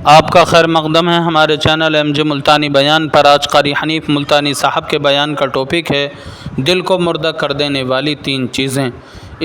آپ کا خیر مقدم ہے ہمارے چینل ایم جے ملتانی بیان پر۔ آج قاری حنیف ملتانی صاحب کے بیان کا ٹاپک ہے دل کو مردہ کر دینے والی 3 چیزیں۔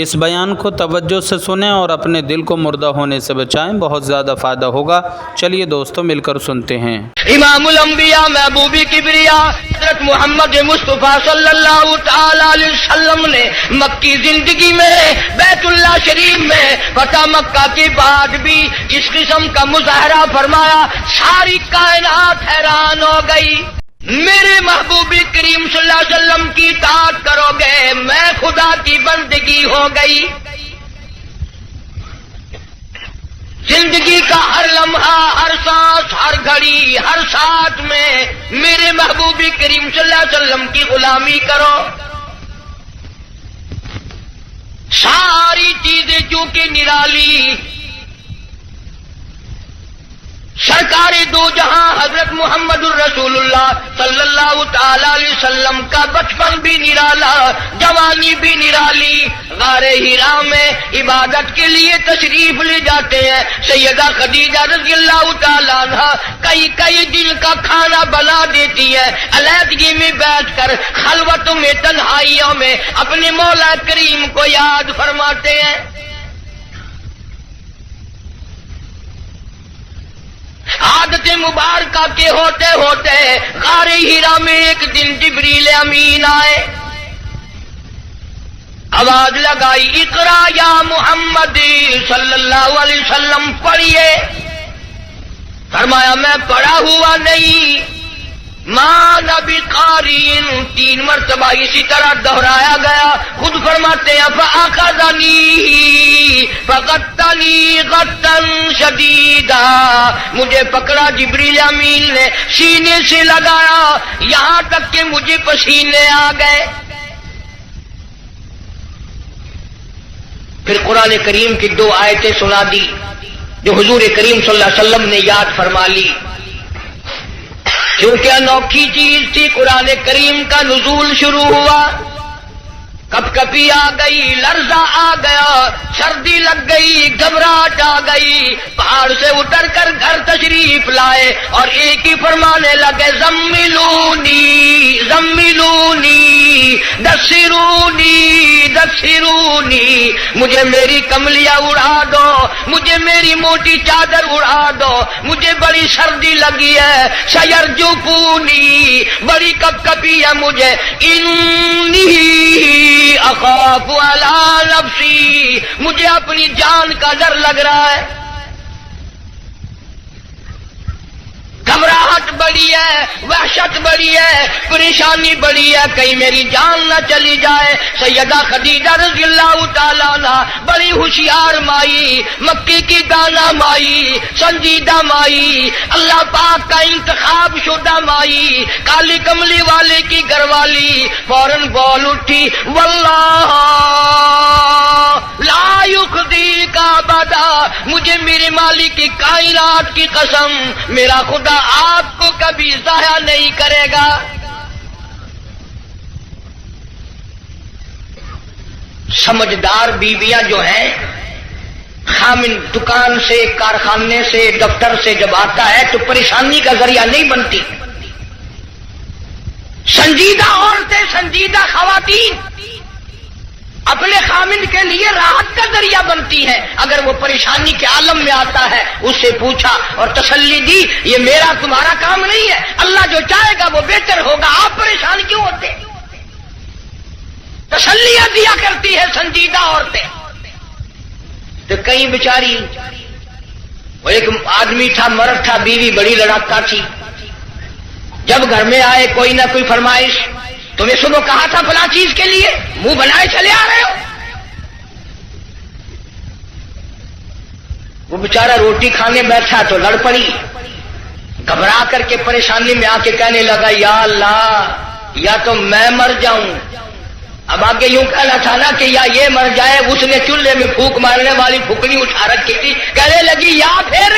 اس بیان کو توجہ سے سنیں اور اپنے دل کو مردہ ہونے سے بچائیں، بہت زیادہ فائدہ ہوگا۔ چلیے دوستو مل کر سنتے ہیں۔ امام الانبیاء محبوب کبریا حضرت محمد مصطفیٰ صلی اللہ تعالی علیہ وسلم نے مکی زندگی میں بیت اللہ شریف میں فتح مکہ کے بعد بھی اس قسم کا مظاہرہ فرمایا، ساری کائنات حیران ہو گئی۔ میرے محبوب کریم صلی اللہ علیہ وسلم کی اطاعت کرو گے، میں خدا کی بندگی ہو گئی۔ زندگی کا ہر لمحہ، ہر سانس، ہر گھڑی، ہر ساتھ میں میرے محبوب کریم صلی اللہ علیہ وسلم کی غلامی کرو۔ ساری چیزیں چونکہ نرالی، سرکار دو جہاں حضرت محمد الرسول اللہ صلی اللہ تعالی علیہ وسلم کا بچپن بھی نرالا، جوانی بھی نرالی۔ غار ہرا میں عبادت کے لیے تشریف لے جاتے ہیں۔ سیدہ خدیجہ رضی اللہ تعالی عنہ کئی دن کا کھانا بنا دیتی ہے، علیحدگی میں بیٹھ کر خلوتوں میں، تنہائیوں میں اپنے مولا کریم کو یاد فرماتے ہیں۔ عادت مبارکہ کے ہوتے ہوتے غار ہرا میں ایک دن جبریل امین آئے، آواز لگائی، اقرا یا محمد صلی اللہ علیہ وسلم، پڑھیے۔ فرمایا میں پڑھا ہوا نہیں، ماں نبی قارئ، 3 مرتبہ اسی طرح دہرایا گیا۔ خود فرماتے ہیں فاخذنی فغطنی غطا شدیدا، مجھے پکڑا جبریل امین نے، سینے سے لگایا یہاں تک کہ مجھے پسینے آ گئے۔ پھر قرآن کریم کی 2 آیتیں سنا دی جو حضور کریم صلی اللہ علیہ وسلم نے یاد فرما لی، کیونکہ انوکھی چیز تھی۔ قرآن کریم کا نزول شروع ہوا، کپ کپی آ گئی، لرزہ آ گیا، سردی لگ گئی، گھبراہٹ آ گئی۔ پہاڑ سے اتر کر گھر تشریف لائے اور ایک ہی فرمانے لگے، زملونی زملونی دثرونی دثرونی، مجھے میری کملیاں اڑا دو، مجھے میری موٹی چادر اڑا دو، مجھے بڑی سردی لگی ہے، سیرجفونی، بڑی کپ کپی ہے مجھے، انی اخاف علی نفسی، مجھے اپنی جان کا ڈر لگ رہا ہے، گھبراہٹ بڑی ہے، وحشت بڑی ہے، پریشانی بڑی ہے، کہیں میری جان نہ چلی جائے۔ سیدہ خدیجہ رضی اللہ تعالیٰ عنہ بڑی ہوشیار مائی، مکی کی دانا مائی، سنجیدہ مائی، اللہ پاک کا انتخاب شدہ مائی، کالی کملی والے کی گھر والی، فوراً بول اٹھی، واللہ لا یخزیک ابدا، مجھے میرے مالک کی کائنات کی قسم، میرا خدا آپ کو کبھی ضائع نہیں کرے گا۔ سمجھدار بیویاں جو ہیں، خامن دکان سے، کارخانے سے، دفتر سے جب آتا ہے تو پریشانی کا ذریعہ نہیں بنتی۔ سنجیدہ عورتیں، سنجیدہ خواتین اپنے خامن کے لیے راحت کا ذریعہ بنتی ہے۔ اگر وہ پریشانی کے عالم میں آتا ہے، اس سے پوچھا اور تسلی دی، یہ میرا تمہارا کام نہیں ہے، اللہ جو چاہے گا وہ بہتر ہوگا، آپ پریشان کیوں ہوتے؟ تسلیاں دیا کرتی ہے سنجیدہ عورتیں۔ تو کئی بیچاری، وہ ایک آدمی تھا، مرد تھا، بیوی بڑی لڑاکا تھی، جب گھر میں آئے کوئی نہ کوئی فرمائش، تمہیں صبح کہا تھا فلاں چیز کے لیے، منہ بنائے چلے آ رہے ہو۔ وہ بیچارہ روٹی کھانے بیٹھا تو لڑ پڑی، گھبرا کر کے پریشانی میں آ کے کہنے لگا، یا اللہ، یا تو میں مر جاؤں۔ اب آگے یوں کہنا تھا نا کہ یا یہ مر جائے۔ اس نے چولہے میں پھونک مارنے والی پھکنی اٹھا رکھی تھی، کہنے لگی یا پھر،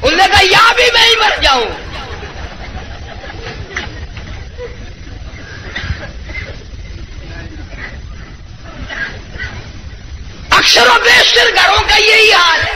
انہوں نے کہا یا بھی میں ہی مر جاؤں۔ اکثر و بیشتر گھروں کا یہی حال ہے۔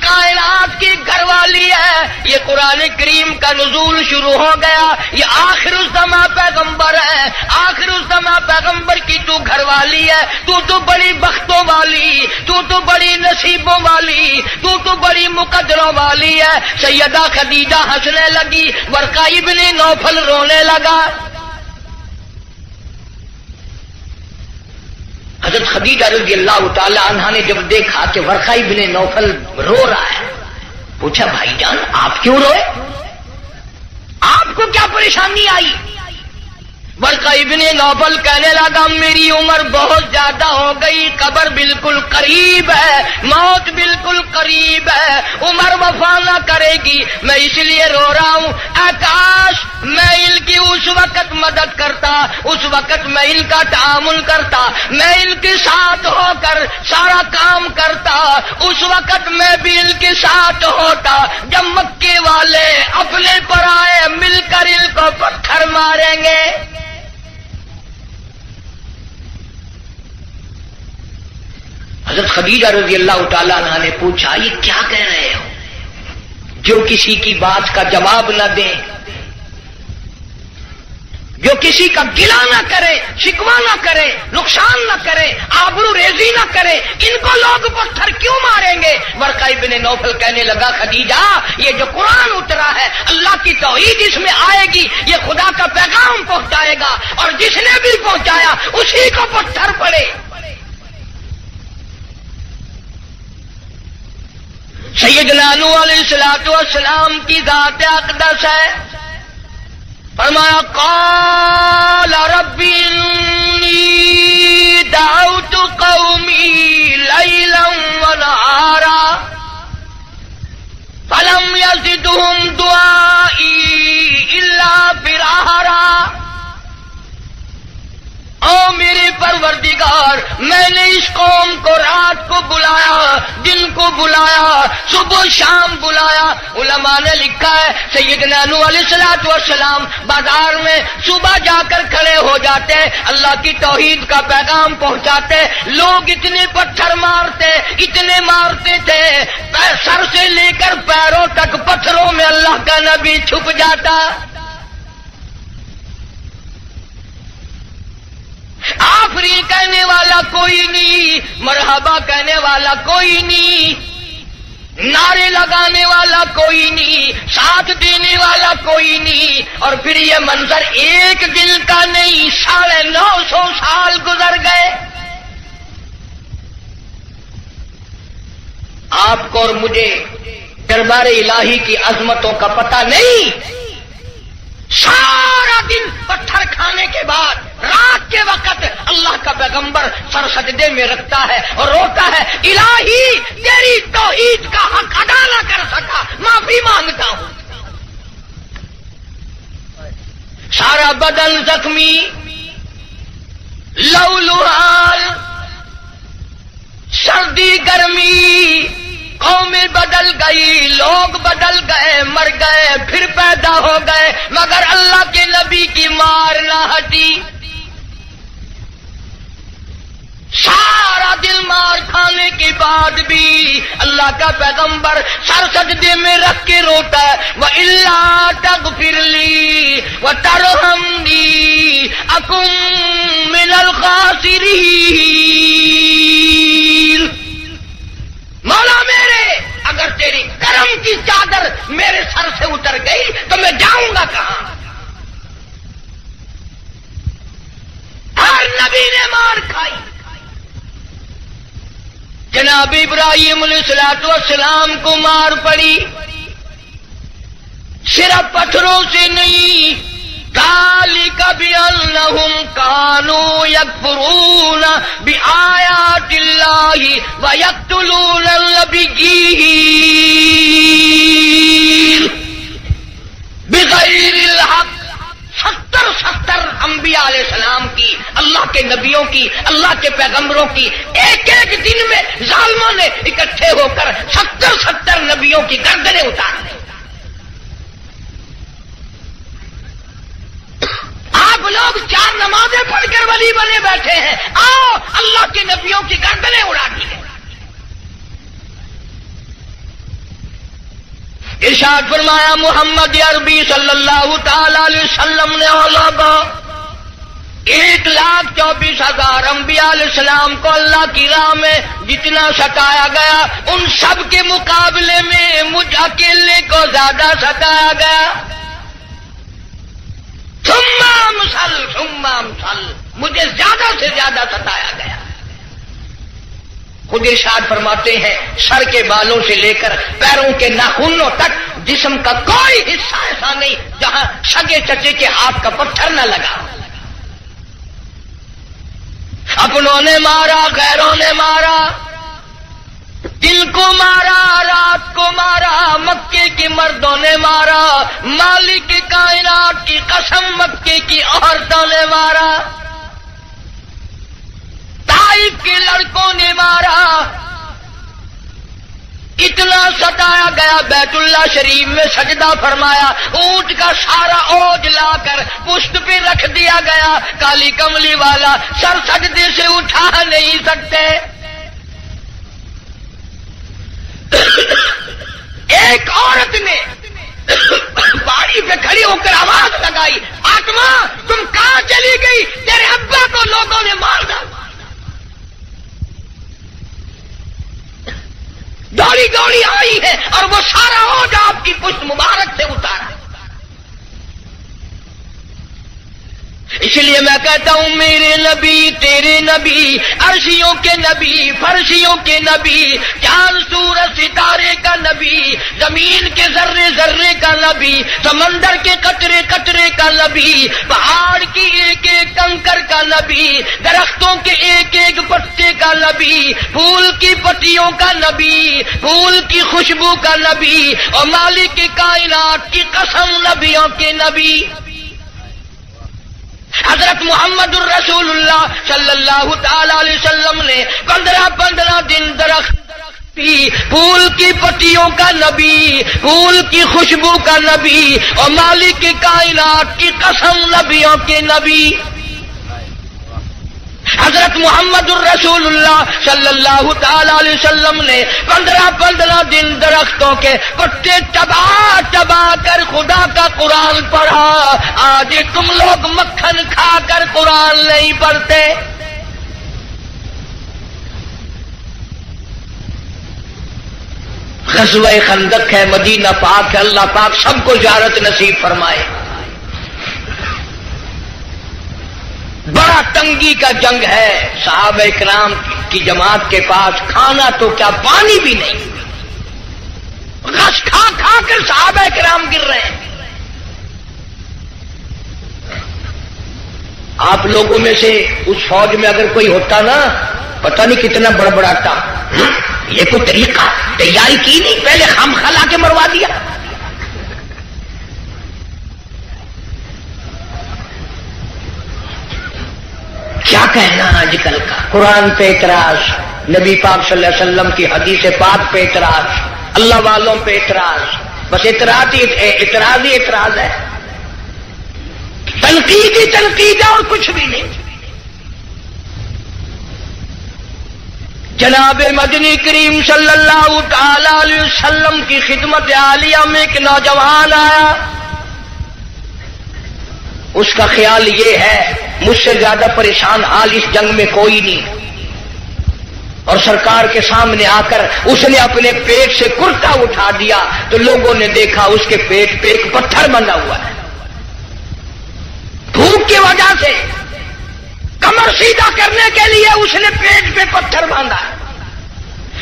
کائنات کی گھر والی ہے. یہ قرآن کریم کا نزول شروع ہو گیا. یہ آخر الزماں پیغمبر ہے. آخر الزماں پیغمبر کی تو گھر والی ہے. تو بڑی بختوں والی, تو بڑی نصیبوں والی, تو بڑی مقدروں والی ہے. سیدہ خدیجہ ہنسنے لگی, ورقہ ابن نوفل رونے لگا. حضرت خدیجہ رضی اللہ تعالی عنہا نے جب دیکھا کہ ورقہ ابن نوفل رو رہا ہے, پوچھا بھائی جان آپ کیوں روئے, آپ کو کیا پریشانی آئی؟ ورقہ ابن نوفل کہنے لگا میری عمر بہت زیادہ ہو گئی, قبر بالکل قریب ہے, موت بالکل قریب ہے, عمر وفا نہ کرے گی, میں اس لیے رو رہا ہوں. اے کاش میں ان کی اس وقت مدد کرتا, اس وقت میں ان کا تعامل کرتا, میں ان کے ساتھ ہو کر سارا کام کرتا, اس وقت میں بھی ان کے ساتھ ہوتا جب مکے والے اپنے پر آئے مل کر ان کو پتھر ماریں گے. حضرت خدیجہ رضی اللہ تعالیٰ عنہ نے پوچھا یہ کیا کہہ رہے ہو؟ جو کسی کی بات کا جواب نہ دیں, جو کسی کا گلہ نہ کرے, شکوہ نہ کرے, نقصان نہ کرے, آبرو ریزی نہ کرے, ان کو لوگ پتھر کیوں ماریں گے؟ ورقہ ابن نوفل کہنے لگا خدیجہ یہ جو قرآن اترا ہے اللہ کی توحید اس میں آئے گی, یہ خدا کا پیغام پہنچائے گا, اور جس نے بھی پہنچایا اسی کو پتھر پڑے. سیدنا نوح علیہ السلام کی ذات اقدس ہے. فرمایا قال رب انی دعوت قومی لیلا ونہارا فلم یزدہم دعائی الا فرارا. او میرے پروردگار میں نے اس قوم کو رات کو بلایا, دن کو بلایا, صبح شام بلایا. علماء نے لکھا ہے سیدنا نوح علیہ السلام بازار میں صبح جا کر کھڑے ہو جاتے, اللہ کی توحید کا پیغام پہنچاتے, لوگ اتنے پتھر مارتے, اتنے مارتے تھے, سر سے لے کر پیروں تک پتھروں میں اللہ کا نبی چھپ جاتا. آفرین کہنے والا کوئی نہیں, مرحبا کہنے والا کوئی نہیں, نعرے لگانے والا کوئی نہیں, ساتھ دینے والا کوئی نہیں. اور پھر یہ منظر ایک دن کا نہیں, 950 سال گزر گئے. آپ کو اور مجھے دربار الہی کی عظمتوں کا پتہ نہیں. سارا دن پتھر کھانے کے بعد رات کے وقت اللہ کا پیغمبر سر سجدے میں رکھتا ہے اور روتا ہے الہی تیری توحید کا حق ادا نہ کر سکا, معافی مانگتا ہوں. سارا بدن زخمی, لو لحال, سردی گرمی, قومیں بدل گئی, لوگ بدل گئے, مر گئے, پھر پیدا ہو گئے, مگر اللہ کے نبی کی مار نہ ہٹی. سارا دل مار کھانے کے بعد بھی اللہ کا پیغمبر سر سجدے میں رکھ کے روتا ہے وَإِلَّا تَغْفِرْ لِي وَتَرْحَمْنِي أَكُن مِّنَ الْخَاسِرِينَ. مولا میرے اگر تیری کرم کی چادر میرے سر سے اتر گئی تو میں جاؤں گا کہاں؟ ہر نبی نے مار کھائی. جناب ابراہیم علیہ السلام کو مار پڑی, صرف پتھروں سے نہیں, ذالک بأنہم کانوا یکفرون بآیات اللہ ویقتلون النبیین بغیر الحق. 70 انبیاء علیہ السلام کی, اللہ کے نبیوں کی, اللہ کے پیغمبروں کی ایک ایک دن میں ظالموں نے اکٹھے ہو کر 70 نبیوں کی گردنیں اتار دی. آپ لوگ 4 نمازیں پڑھ کر ولی بنے بیٹھے ہیں, آؤ اللہ کے نبیوں کی گردنیں اڑا دی. ارشاد فرمایا محمد عربی صلی اللہ تعالی علیہ وسلم نے لوگوں 1,24,000 انبیاء علیہ السلام کو اللہ کی راہ میں جتنا ستایا گیا ان سب کے مقابلے میں مجھ اکیلے کو زیادہ ستایا گیا. ثم امثل مجھے زیادہ سے زیادہ ستایا گیا. خود ارشاد فرماتے ہیں سر کے بالوں سے لے کر پیروں کے ناخنوں تک جسم کا کوئی حصہ ایسا نہیں جہاں سگے چچے کے ہاتھ کا پتھر نہ لگا. اپنوں نے مارا، غیروں نے مارا، دن کو مارا، رات کو مارا، مکے کے مردوں نے مارا، مالک کائنات کی قسم مکے کی عورتوں نے مارا، طائف کے لڑکوں نے مارا. اتنا ستایا گیا بیت اللہ شریف میں سجدہ فرمایا، اونٹ کا سارا اوج لا کر پشت پہ رکھ دیا گیا، کالی کملی والا سر سجدے سے اٹھا نہیں سکتے. ایک عورت نے پہاڑی پہ کھڑی ہو کر آواز لگائی، آتما تم کہاں چلی گئی؟ تیرے ابا کو لوگوں نے مار ڈالا. دوڑی دوڑی آئی ہے اور وہ سارا اوج آپ کی پشت مبارک سے اتارا. اس لیے میں کہتا ہوں میرے نبی تیرے نبی، عرشیوں کے نبی، فرشیوں کے نبی، چاند سورج ستارے کا نبی، زمین کے ذرے ذرے کا نبی، سمندر کے قطرے قطرے کا نبی، پہاڑ کی ایک ایک کنکر کا نبی، درختوں کے ایک ایک پتے کا نبی، پھول کی پتیوں کا نبی، پھول کی خوشبو کا نبی، اور مالک کائنات کی قسم نبیوں کے نبی. حضرت محمد الرسول اللہ صلی اللہ تعالی علیہ وسلم نے 15 دن درخت پھول کی پتیوں کا نبی، پھول کی خوشبو کا نبی، اور مالک کائنات کی قسم نبیوں کے نبی. حضرت محمد الرسول اللہ صلی اللہ تعالی علیہ وسلم نے 15 دن درختوں کے پتے چبا کر خدا کا قرآن پڑھا. آج تم لوگ مکھن کھا کر قرآن نہیں پڑھتے. غزوہ خندق ہے، مدینہ پاک ہے، اللہ پاک سب کو زیارت نصیب فرمائے. بڑا تنگی کا جنگ ہے، صحابہ کرام کی جماعت کے پاس کھانا تو کیا پانی بھی نہیں، غش کھا کھا کر صحابہ کرام گر رہے ہیں. آپ لوگوں میں سے اس فوج میں اگر کوئی ہوتا نا، پتہ نہیں کتنا بڑبڑاتا، یہ کوئی طریقہ تیاری کی نہیں، پہلے خام خلا کے مروا دیا. کیا کہنا آج کل کا، قرآن پہ اعتراض، نبی پاک صلی اللہ علیہ وسلم کی حدیث پاک پہ اعتراض، اللہ والوں پہ اعتراض، بس اعتراض ہی اعتراض ہے، تنقید ہی تنقید ہے اور کچھ بھی نہیں. جناب مدنی کریم صلی اللہ تعالی علیہ وسلم کی خدمت عالیہ میں ایک نوجوان آیا، اس کا خیال یہ ہے مجھ سے زیادہ پریشان حال اس جنگ میں کوئی نہیں، اور سرکار کے سامنے آ کر اس نے اپنے پیٹ سے کرتا اٹھا دیا تو لوگوں نے دیکھا اس کے پیٹ پہ ایک پتھر بندھا ہوا ہے. بھوک کی وجہ سے کمر سیدھا کرنے کے لیے اس نے پیٹ پہ پتھر باندھا.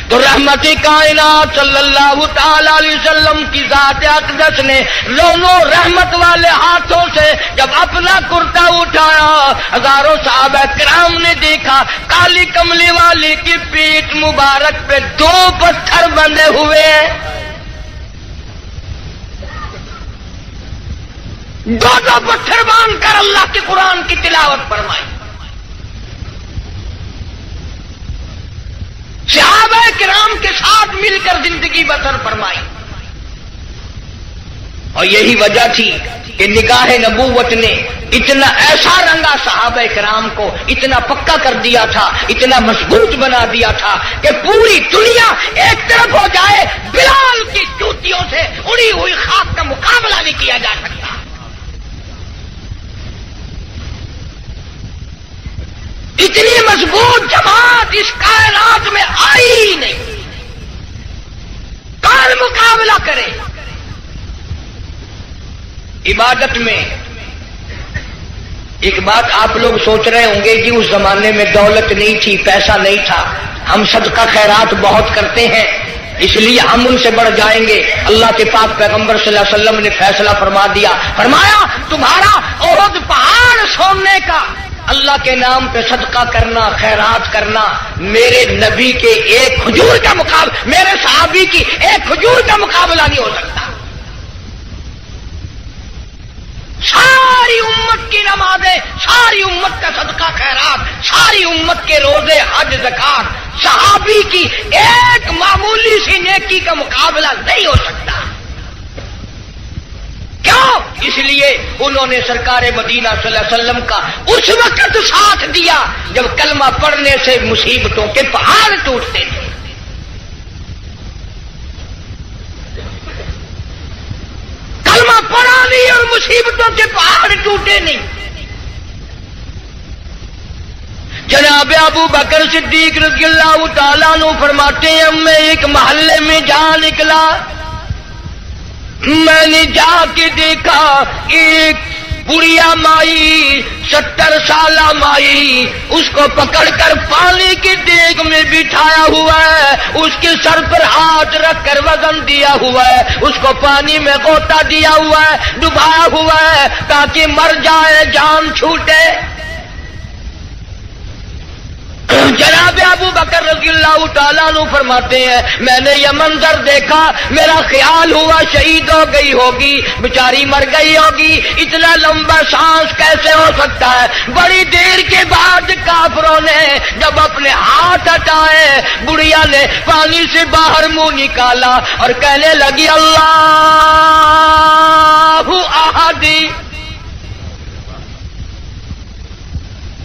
تو رحمت کائنات صلی اللہ تعالی علیہ وسلم کی ذات اقدس نے دونوں رحمت والے ہاتھوں سے جب اپنا کرتا اٹھایا، ہزاروں صحابہ کرام نے دیکھا کالی کملی والی کی پیٹ مبارک پہ 2 پتھر بندھے ہوئے ہیں. 2 پتھر باندھ کر اللہ کے قرآن کی تلاوت فرمائی. صحابہ کرام کے ساتھ مل کر زندگی بسر فرمائی. اور یہی وجہ تھی کہ نگاہ نبوت نے اتنا ایسا رنگا صحابہ کرام کو، اتنا پکا کر دیا تھا، اتنا مضبوط بنا دیا تھا کہ پوری دنیا ایک طرف ہو جائے، بلال کی جوتیوں سے اڑی میں آئی ہی نہیں، کون مقابلہ کرے؟ عبادت میں ایک بات آپ لوگ سوچ رہے ہوں گے کہ اس زمانے میں دولت نہیں تھی، پیسہ نہیں تھا، ہم صدقہ خیرات بہت کرتے ہیں اس لیے ہم ان سے بڑھ جائیں گے۔ اللہ کے پاک پیغمبر صلی اللہ علیہ وسلم نے فیصلہ فرما دیا، فرمایا تمہارا احد پہاڑ چھوڑنے کا، اللہ کے نام پہ صدقہ کرنا، خیرات کرنا، میرے نبی کے ایک کھجور کا مقابلہ، میرے صحابی کی ایک کھجور کا مقابلہ نہیں ہو سکتا۔ ساری امت کی نمازیں، ساری امت کا صدقہ خیرات، ساری امت کے روزے، حج، زکات، صحابی کی ایک معمولی سی نیکی کا مقابلہ نہیں ہو سکتا۔ کیوں؟ اس لیے انہوں نے سرکار مدینہ صلی اللہ علیہ وسلم کا اس وقت ساتھ دیا جب کلمہ پڑھنے سے مصیبتوں کے پہاڑ ٹوٹتے تھے۔ کلمہ پڑھا نہیں اور مصیبتوں کے پہاڑ ٹوٹے نہیں۔ جناب ابو بکر صدیق رضی اللہ تعالیٰ عنہ فرماتے ہیں میں ایک محلے میں جا نکلا، میں نے جا کے دیکھا ایک بڑھیا مائی، 70 سالہ مائی، اس کو پکڑ کر پانی کی دیگ میں بٹھایا ہوا ہے، اس کے سر پر ہاتھ رکھ کر وزن دیا ہوا ہے، اس کو پانی میں غوطہ دیا ہوا ہے، ڈبایا ہوا ہے تاکہ مر جائے، جان چھوٹے۔ جناب ابو بکر رضی اللہ تعالیٰ عنہ فرماتے ہیں میں نے یہ منظر دیکھا، میرا خیال ہوا شہید ہو گئی ہوگی، بیچاری مر گئی ہوگی، اتنا لمبا سانس کیسے ہو سکتا ہے؟ بڑی دیر کے بعد کافروں نے جب اپنے ہاتھ ہٹائے، بڑھیا نے پانی سے باہر منہ نکالا اور کہنے لگی اللہ احد۔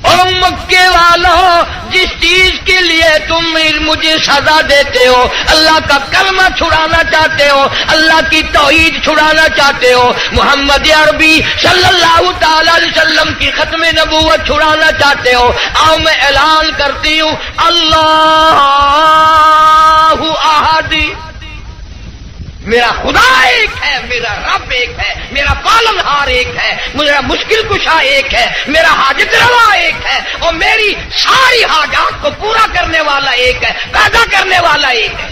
او مکے والوں، جس چیز کے لیے تم مجھے سزا دیتے ہو، اللہ کا کلمہ چھڑانا چاہتے ہو، اللہ کی توحید چھڑانا چاہتے ہو، محمد عربی صلی اللہ تعالی علیہ وسلم کی ختم نبوت چھڑانا چاہتے ہو، آؤ میں اعلان کرتی ہوں اللہ احد، میرا خدا ایک ہے، میرا رب ایک ہے، میرا پالنہار ایک ہے، میرا مشکل کشا ایک ہے، میرا حاجت روا ایک ہے، اور میری ساری حاجات کو پورا کرنے والا ایک ہے، پیدا کرنے والا ایک ہے۔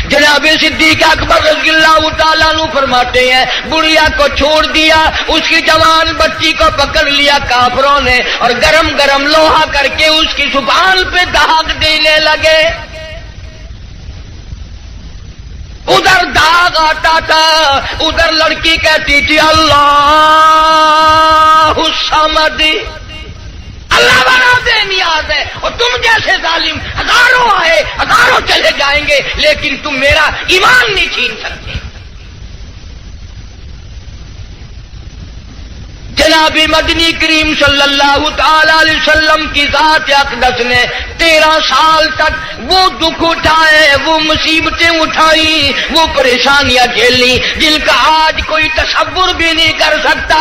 جناب صدیق اکبر رضی اللہ تعالیٰ عنہ فرماتے ہیں بڑھیا کو چھوڑ دیا، اس کی جوان بچی کو پکڑ لیا کافروں نے اور گرم گرم لوہا کر کے اس کی زبان پہ داغ دینے لگے۔ ادھر داغ آتا تھا، ادھر لڑکی کہتی تھی اللہ الصمد، اللہ بڑا بے نیاز ہے، اور تم جیسے ظالم ہزاروں آئے ہزاروں چلے جائیں گے لیکن تم میرا ایمان نہیں چھین سکتے۔ جناب مدنی کریم صلی اللہ تعالی علیہ وسلم کی ذات اقدس نے 13 سال تک وہ دکھ اٹھائے، وہ مصیبتیں اٹھائی، وہ پریشانیاں جھیلی جن کا آج کوئی تصور بھی نہیں کر سکتا۔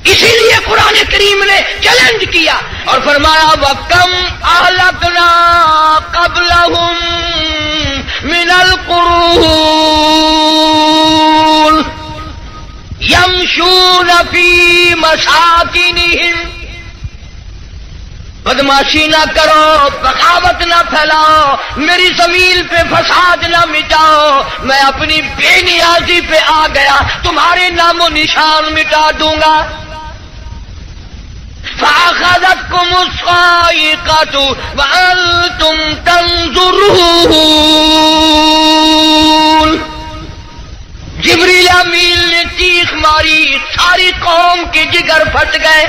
اسی لیے قرآن کریم نے چیلنج کیا اور فرمایا وَكَمْ أَهْلَكْنَا قَبْلَهُمْ مِنَ الْقُرُونِ يَمْشُونَ فِي مَسَاكِنِهِمْ۔ بدماشی نہ کرو، بغاوت نہ پھیلاؤ، میری زمین پہ فساد نہ مٹاؤ، میں اپنی بے نیازی پہ آ گیا، تمہارے نام و نشان مٹا دوں گا۔ فَأَخَذَتْكُمُ الصَّاعِقَةُ وَأَنْتُمْ تَنْظُرُونَ۔ جبریل امین نے چیخ ماری، ساری قوم کے جگر پھٹ گئے۔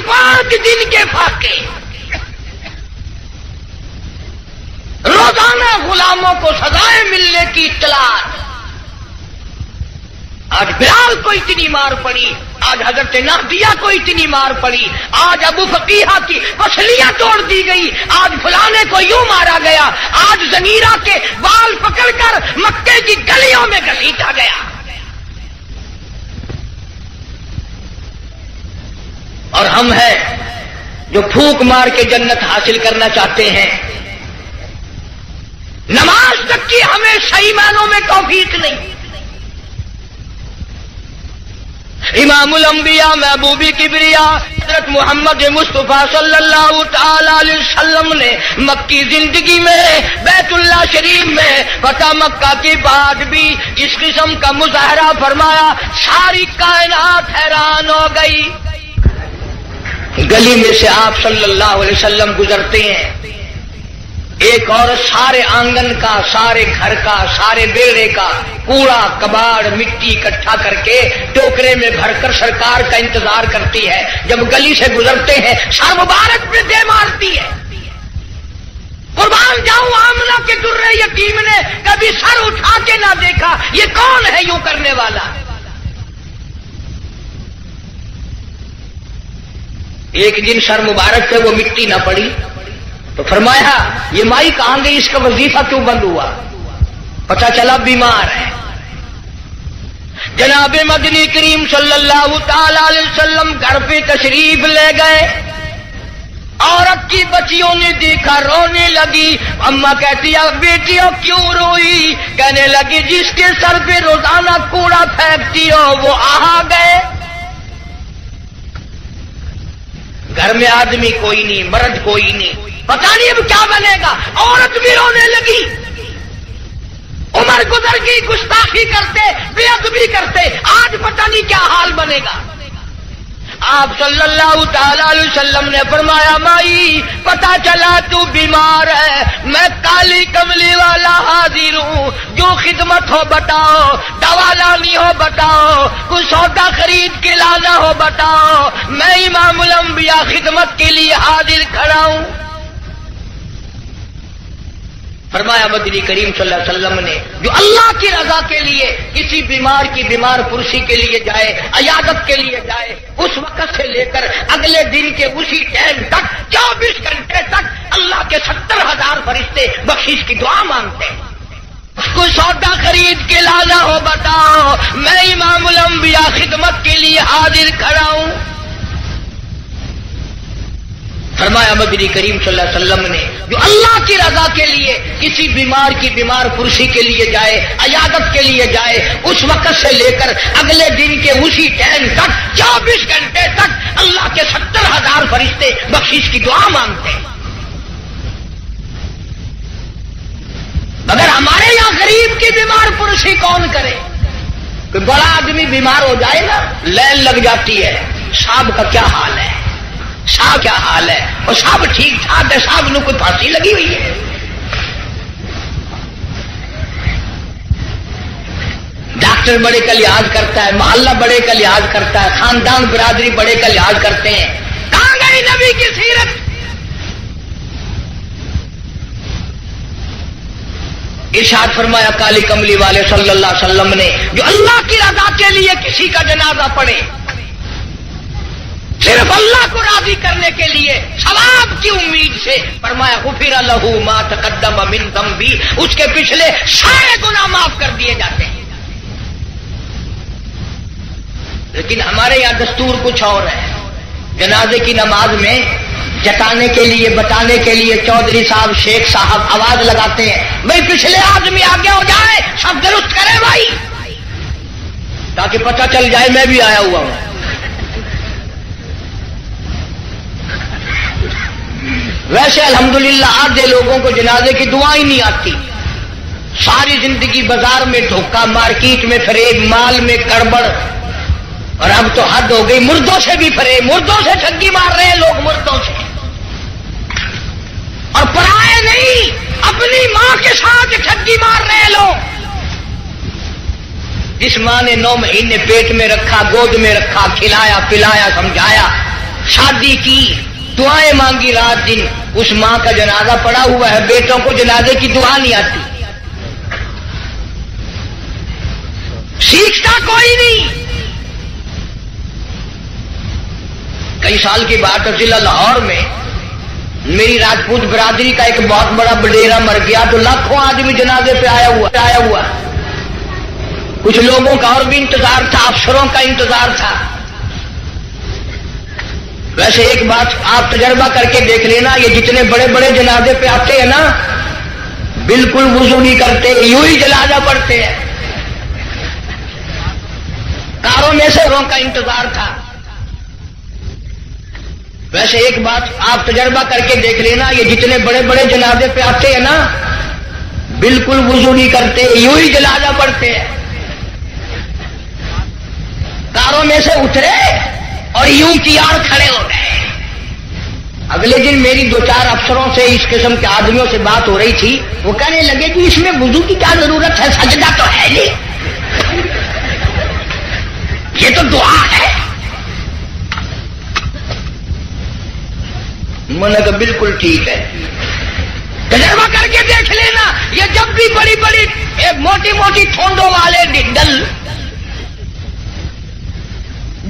پانچ دن کے فاقے، روزانہ غلاموں کو سزائیں ملنے کی اطلاع، آج بلال کو اتنی مار پڑی، آج حضرت نادیہ کو اتنی مار پڑی، آج ابو فقیہ کی پسلیاں توڑ دی گئی، آج فلانے کو یوں مارا گیا، آج زنیرہ کے بال پکڑ کر مکے کی گلیوں میں گھسیٹا گیا۔ اور ہم ہیں جو پھونک مار کے جنت حاصل کرنا چاہتے ہیں، نماز تک کی ہمیں صحیح معنوں میں توفیق نہیں۔ امام الانبیاء محبوب کبریا حضرت محمد مصطفیٰ صلی اللہ تعالی علیہ وسلم نے مکی زندگی میں بیت اللہ شریف میں فتح مکہ کے بعد بھی اس قسم کا مظاہرہ فرمایا، ساری کائنات حیران ہو گئی۔ گلی میں سے آپ صلی اللہ علیہ وسلم گزرتے ہیں، ایک عورت سارے آنگن کا، سارے گھر کا، سارے بیڑے کا کوڑا کباڑ مٹی اکٹھا کر کے ٹوکرے میں بھر کر سرکار کا انتظار کرتی ہے۔ جب گلی سے گزرتے ہیں سر مبارک پہ دے مارتی ہے۔ قربان جاؤں آمنہ کے درے یتیم نے کبھی سر اٹھا کے نہ دیکھا، یہ کون ہے یوں کرنے والا؟ ایک دن سر مبارک پہ وہ مٹی نہ پڑی تو فرمایا یہ مائی کہاں گئی، اس کا وظیفہ کیوں بند ہوا؟ پتہ چلا بیمار ہے۔ جناب مدنی کریم صلی اللہ تعالی علیہ وسلم گھر پہ تشریف لے گئے، عورت کی بچیوں نے دیکھا، رونے لگی۔ اماں کہتی ہے بیٹیوں کیوں روئی؟ کہنے لگی جس کے سر پہ روزانہ کوڑا پھینکتی ہو وہ آ گئے۔ گھر میں آدمی کوئی نہیں، مرد کوئی نہیں، پتہ نہیں اب کیا بنے گا۔ عورت بھی رونے لگی۔ عمر گزر گئی، گستاخی کرتے، بے ادبی کرتے، آج پتہ نہیں کیا حال بنے گا۔ آپ صلی اللہ تعالی علیہ وسلم نے فرمایا مائی پتہ چلا تو بیمار ہے، میں کالی کملی والا حاضر ہوں، جو خدمت ہو بتاؤ، دوا لانی ہو بتاؤ، کچھ سودا خرید کے لانا ہو بتاؤ، میں امام الانبیاء خدمت کے لیے حاضر کھڑا ہوں۔ فرمایا مدنی کریم صلی اللہ علیہ وسلم نے جو اللہ کی رضا کے لیے کسی بیمار کی بیمار پرسی کے لیے جائے، عیادت کے لیے جائے، اس وقت سے لے کر اگلے دن کے اسی ٹائم تک 24 گھنٹے تک اللہ کے 70,000 فرشتے بخشش کی دعا مانگتے ہیں۔ کوئی سودا خرید کے لانا ہو بتاؤ، میں امام الانبیاء خدمت کے لیے حاضر کھڑا ہوں۔ فرمایا مدنی کریم صلی اللہ علیہ وسلم نے جو اللہ کی رضا کے لیے کسی بیمار کی بیمار پرسی کے لیے جائے، عیادت کے لیے جائے، اس وقت سے لے کر اگلے دن کے اسی ٹائم تک 24 گھنٹے تک اللہ کے 70,000 فرشتے بخشش کی دعا مانگتے ہیں۔ مگر ہمارے یہاں غریب کی بیمار پرسی کون کرے؟ کوئی بڑا آدمی بیمار ہو جائے نا لائن لگ جاتی ہے، صاحب کا کیا حال ہے، صاحب کیا حال ہے، اور صاحب ٹھیک ٹھاک ہے، صاحب نے کوئی پھانسی لگی ہوئی ہے۔ ڈاکٹر بڑے کا لحاظ کرتا ہے، محلہ بڑے کا لحاظ کرتا ہے، خاندان برادری بڑے کا لحاظ کرتے ہیں۔ کہاں گئی نبی کی سیرت؟ ارشاد فرمایا کالی کملی والے صلی اللہ علیہ وسلم نے جو اللہ کی رضا کے لیے کسی کا جنازہ پڑھے، صرف اللہ کو راضی کرنے کے لیے ثواب کی امید سے، فرمایا غفر لہ ما تقدم من ذنبی، اس کے پچھلے سارے گناہ معاف کر دیے جاتے ہیں۔ لیکن ہمارے یہاں دستور کچھ اور ہے۔ جنازے کی نماز میں جتانے کے لیے بتانے کے لیے چودھری صاحب شیخ صاحب آواز لگاتے ہیں بھائی پچھلے آدمی آگے ہو جائے، سب درست کرے بھائی، تاکہ پتہ چل جائے میں بھی آیا ہوا ہوں۔ ویسے الحمدللہ آدھے لوگوں کو جنازے کی دعا ہی نہیں آتی، ساری زندگی بازار میں دھوکہ، مارکیٹ میں فریب، مال میں گڑبڑ، اور اب تو حد ہو گئی، مردوں سے بھی فریب، مردوں سے ٹھگی مار رہے ہیں لوگ، مردوں سے، اور پرائے نہیں اپنی ماں کے ساتھ ٹھگی مار رہے ہیں لوگ۔ جس ماں نے 9 مہینے پیٹ میں رکھا، گود میں رکھا، کھلایا پلایا سمجھایا، شادی کی، دعائیں مانگی رات دن، اس ماں کا جنازہ پڑا ہوا ہے، بیٹوں کو جنازے کی دعا نہیں آتی۔ سیکھتا کوئی نہیں. کئی سال کی بات ہے، ضلع لاہور میں میری راجپوت برادری کا ایک بہت بڑا بڈیرا مر گیا تو لاکھوں آدمی جنازے پہ آیا ہوا. کچھ لوگوں کا اور بھی انتظار تھا، افسروں کا انتظار تھا. ویسے ایک بات آپ تجربہ کر کے دیکھ لینا، یہ جتنے بڑے بڑے جنازے پہ آتے ہیں نا، بالکل وضو نہیں کرتے، یوں ہی جنازہ پڑھتے ہیں. کاروں میں سے کا انتظار تھا. ویسے ایک بات آپ تجربہ کر کے دیکھ لینا، یہ جتنے بڑے بڑے جنازے پہ آتے ہیں نا، بالکل وضو نہیں کرتے، یوں ہی جنازہ پڑھتے ہیں. کاروں میں سے اترے اور یوں کیار کھڑے ہو گئے. اگلے دن میری 2-4 افسروں سے اس قسم کے آدمیوں سے بات ہو رہی تھی. وہ کہنے لگے کہ اس میں وضو کی کیا ضرورت ہے، سجدہ تو ہے نہیں، یہ تو دعا ہے. میں نے کہا بالکل ٹھیک ہے. تجربہ کر کے دیکھ لینا، یہ جب بھی بڑی بڑی موٹی موٹی ٹھونڈوں والے ڈل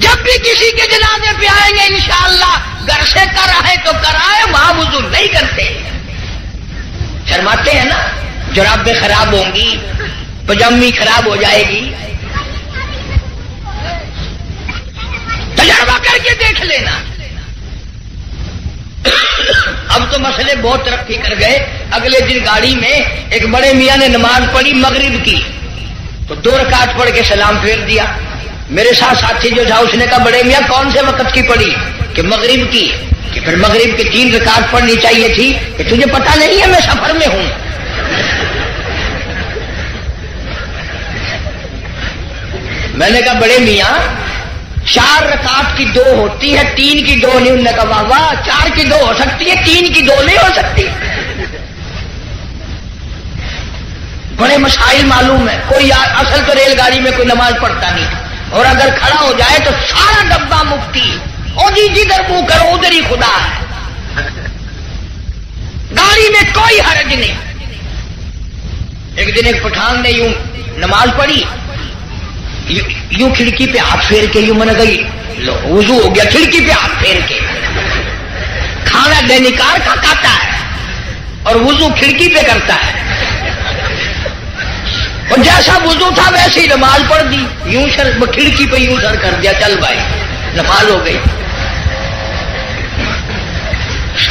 جب بھی کسی کے جنازے پہ آئیں گے انشاءاللہ گھر سے کرائے تو کرائے، وہاں وضو نہیں کرتے. شرماتے ہیں نا، جرابیں خراب ہوں گی، پجامی خراب ہو جائے گی. تجربہ کر کے دیکھ لینا. اب تو مسئلے بہت ترقی کر گئے. اگلے دن گاڑی میں ایک بڑے میاں نے نماز پڑھی مغرب کی، تو 2 رکعت پڑھ کے سلام پھیر دیا. میرے ساتھ ساتھی جو تھا اس نے کہا بڑے میاں کون سے وقت کی پڑھی؟ کہ مغرب کی. کہ پھر مغرب کی 3 رکعت پڑھنی چاہیے تھی. کہ تجھے پتا نہیں ہے میں سفر میں ہوں. میں نے کہا بڑے میاں 4 رکعت کی 2 ہوتی ہے، 3 کی 2 نہیں. انہوں نے کہا واہ واہ، 4 کی 2 ہو سکتی ہے، 3 کی 2 نہیں ہو سکتی. بڑے مسائل معلوم ہے. کوئی اصل تو ریل گاڑی میں کوئی نماز پڑھتا نہیں، اور اگر کھڑا ہو جائے تو سارا ڈبہ مفتی، اور جدھر منہ کرو ادھر ہی خدا ہے. گاڑی میں کوئی حرج نہیں. ایک دن ایک پٹھان نے یوں نماز پڑھی، یوں کھڑکی پہ ہاتھ پھیر کے، یوں میں نے کہی وضو ہو گیا، کھڑکی پہ ہاتھ پھیر کے. کھانا دینکار کا کھاتا ہے اور وضو کھڑکی پہ کرتا ہے. اور جیسا وضو تھا ویسے ہی نماز پڑھ دی. یوں سر کھڑکی پہ یوں سر کر دیا، چل بھائی نماز ہو گئی.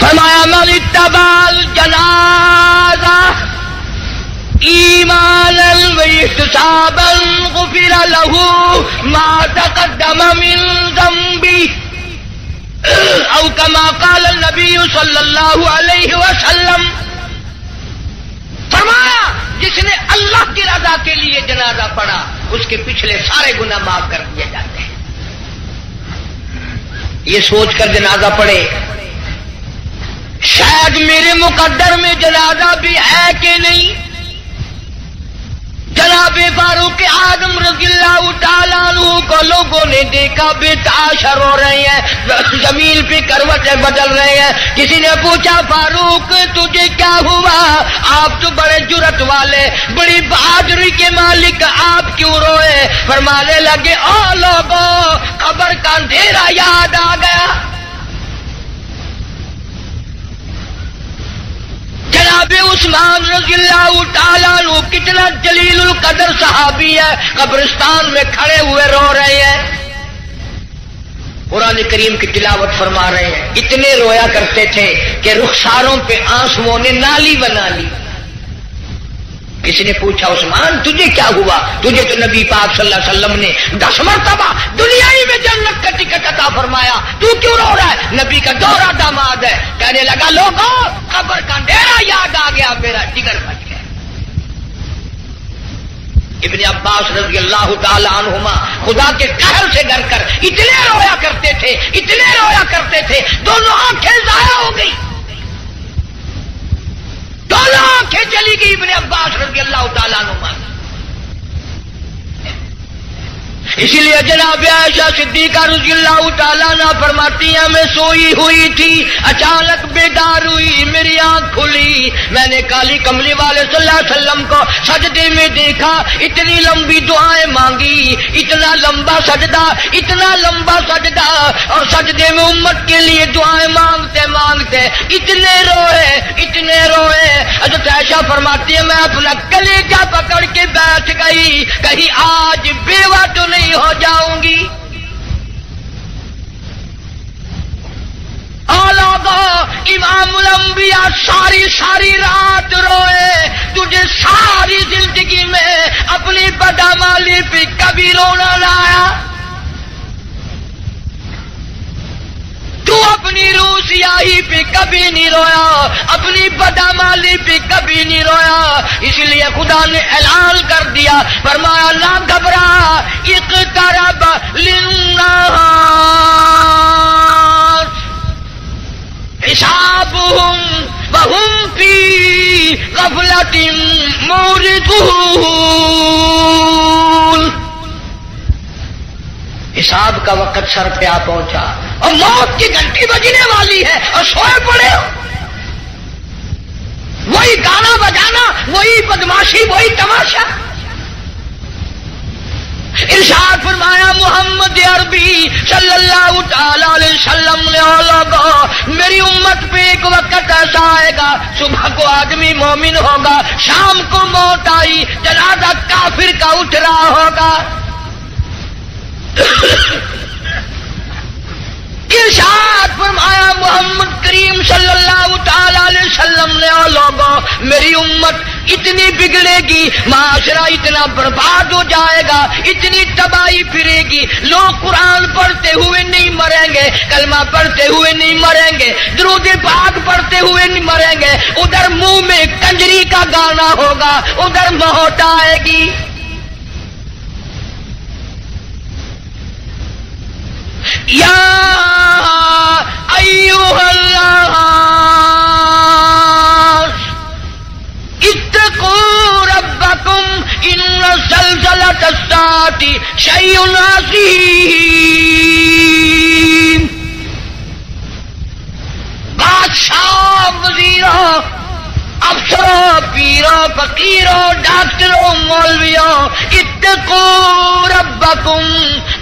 فرمایا من اتبع الجنازہ ایمانا واحتسابا غفر له ما تقدم من ذنبه او كما قال النبي صلی اللہ علیہ وسلم. فرمایا جس نے اللہ کی رضا کے لیے جنازہ پڑھا اس کے پچھلے سارے گناہ معاف کر دیے جاتے ہیں. یہ سوچ کر جنازہ پڑھے شاید میرے مقدر میں جنازہ بھی ہے کہ نہیں. جناب فاروق اعظم رضی اللہ تعالیٰ عنہ کو لوگوں نے دیکھا بے تاشر ہو رہے ہیں، زمین پہ کروٹیں بدل رہے ہیں. کسی نے پوچھا فاروق تجھے کیا ہوا؟ آپ تو بڑے جرت والے، بڑی بہادری کے مالک، آپ کیوں روئے؟ فرمانے لگے او لوگوں، قبر کا اندھیرا یاد آ گیا. جناب عثمان رضی اللہ تعالیٰ عنہ کتنا جلیل القدر صحابی ہے، قبرستان میں کھڑے ہوئے رو رہے ہیں، قرآن کریم کی تلاوت فرما رہے ہیں. اتنے رویا کرتے تھے کہ رخساروں پہ آنسوؤں نے نالی بنا لی. کسی نے پوچھا عثمان تجھے کیا ہوا؟ تجھے تو نبی پاک صلی اللہ علیہ وسلم نے 10 مرتبہ دنیائی میں جنت کا ٹکٹ عطا فرمایا، تو کیوں رو رہا ہے؟ نبی کا دوہرا داماد ہے. کہنے لگا لوگوں قبر کا اندھیرا یاد آ گیا، میرا جگر بچ گیا. ابن عباس رضی اللہ تعالی عنہما خدا کے قہر سے ڈر کر اتنے رویا کرتے تھے، اتنے رویا کرتے تھے، دونوں آنکھیں ضائع ہو گئی، دونوں آنکھیں چلی گئی ابن عباس رضی اللہ تعالیٰ عنہ. اسی لیے جناب عائشہ صدیقہ رضی اللہ تعالیٰ عنہ فرماتی ہیں میں سوئی ہوئی تھی، اچانک بیدار ہوئی، میری آنکھ کھلی، میں نے کالی کملی والے صلی اللہ علیہ وسلم کو سجدے میں دیکھا، اتنی لمبی دعائیں مانگی، اتنا لمبا سجدہ، اتنا لمبا سجدہ، اور سجدے میں امت کے لیے دعائیں مانگتے مانگتے اتنے روئے۔ حضرت عائشہ فرماتی ہے میں اپنا کلیجہ پکڑ کے بیٹھ گئی، کہیں آج بیوہ تو نہیں ہو جاؤں گی۔ امام الانبیاء ساری رات روئے، تجھے ساری زندگی میں اپنی بدعمالی پہ کبھی رونا نہ آیا، تو اپنی روح سیاہی پہ کبھی نہیں رویا، اپنی بدعمالی پہ کبھی نہیں رویا، اس لیے خدا نے اعلان کر دیا، فرمایا نہ گھبرا، اقترب للناس حسابهم وهم في غفلة معرضون۔ حساب کا وقت سر پہ آ پہنچا اور موت کی گھنٹی بجنے والی ہے اور سوئے پڑے ہو، وہی گانا بجانا، وہی بدماشی، وہی تماشا۔ ارشاد فرمایا محمد عربی صلی اللہ تعالی علیہ وسلم نے لوگوں، میری امت پہ ایک وقت ایسا آئے گا، صبح کو آدمی مومن ہوگا، شام کو موت آئی، جنازہ کافر کا اٹھ رہا ہوگا۔ ارشاد فرمایا محمد کریم صلی اللہ تعالی علیہ وسلم نے لوگوں، میری امت اتنی بگڑے گی، معاشرہ اتنا برباد ہو جائے گا، اتنی تباہی پھرے گی، لوگ قرآن پڑھتے ہوئے نہیں مریں گے، کلمہ پڑھتے ہوئے نہیں مریں گے، درود پاک پڑھتے ہوئے نہیں مریں گے، ادھر منہ میں کنجری کا گانا ہوگا، ادھر موت آئے گی۔ یا ایھا الناس اتقوا ربکم ان زلزلۃ الساعۃ شیء عظیم۔ بادشاہ، وزیروں، افسروں، پیروں، فقیروں، ڈاکٹروں، مولویوں، اتقوا ربکم،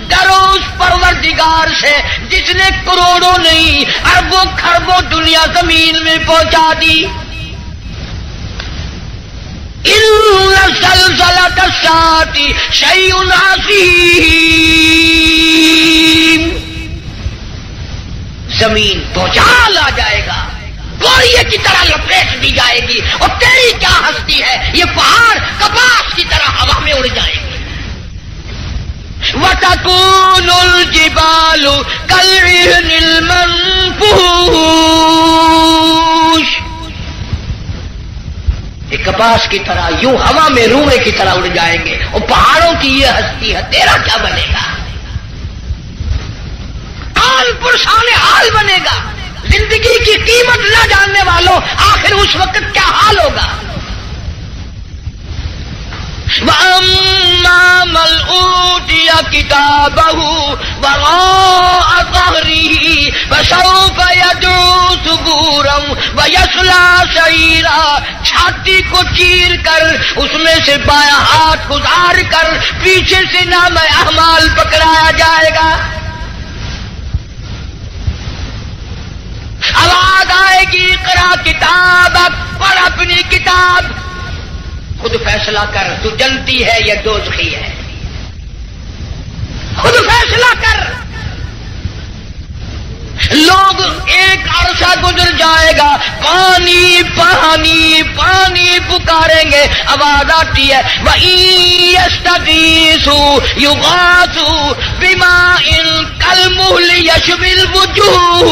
ڈرو اس پروردگار سے جس نے کروڑوں نہیں اربوں خربوں دنیا زمین میں پہنچا دی۔ ان زلزلۃ الساعۃ شیء عظیم، زمین بھوچال آ جائے گا، گوریے کی طرح لپیٹ دی جائے گی، اور تیری کیا ہستی ہے، یہ پہاڑ کپاس کی طرح ہوا میں اڑ جائے گی۔ وَتَكُونُ الْجِبَالُ كَالْعِهْنِ الْمَنفُوشِ، یہ کپاس کی طرح یوں ہوا میں روئے کی طرح اڑ جائیں گے، اور پہاڑوں کی یہ ہستی ہے، تیرا کیا بنے گا؟ آن پرسان حال بنے گا۔ زندگی کی قیمت نہ جاننے والوں، آخر اس وقت کیا حال ہوگا؟ وَأَمَّا مَنْ أُوتِيَ كِتَابَهُ وَرَاءَ ظَهْرِهِ فَسَوْفَ يَدْعُو ثُبُورًا وَيَصْلَىٰ سَعِيرًا، چھاتی کو چیر کر اس میں سے بایاں ہاتھ گزار کر پیچھے سے نام اعمال پکڑایا جائے گا۔ آواز آئے گی اقرا کتابک، پڑھ اپنی کتاب، خود فیصلہ کر، تو جنتی ہے یا دوزخی ہے، خود فیصلہ کر۔ لوگ ایک عرصہ گزر جائے گا، پانی پانی پانی پکاریں گے، آواز آتی ہے وَإِن يَسْتَغِيثُوا يُغَاثُوا بِمَاءٍ كَالْمُهْلِ يَشْوِي الْوُجُوهَ،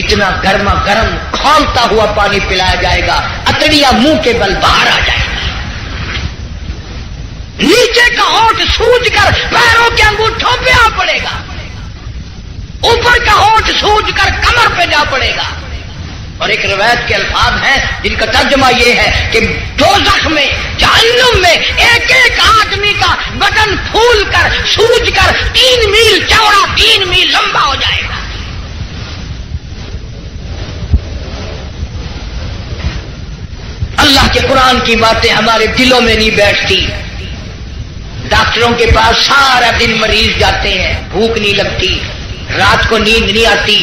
اتنا گرما گرم کھولتا ہوا پانی پلایا جائے گا، اتڑیاں منہ کے بل باہر آ جائے گا، نیچے کا ہونٹ سوج کر پیروں کے انگوٹھوں پہ آ پڑے گا، اوپر کا ہونٹ سوج کر کمر پہ جا پڑے گا۔ اور ایک روایت کے الفاظ ہیں جن کا ترجمہ یہ ہے کہ دوزخ میں، جہنم میں ایک ایک آدمی کا بدن پھول کر سوج کر 3 میل چوڑا 3 میل لمبا ہو جائے گا۔ کہ قرآن کی باتیں ہمارے دلوں میں نہیں بیٹھتی. ڈاکٹروں کے پاس سارا دن مریض جاتے ہیں، بھوک نہیں لگتی، رات کو نیند نہیں آتی،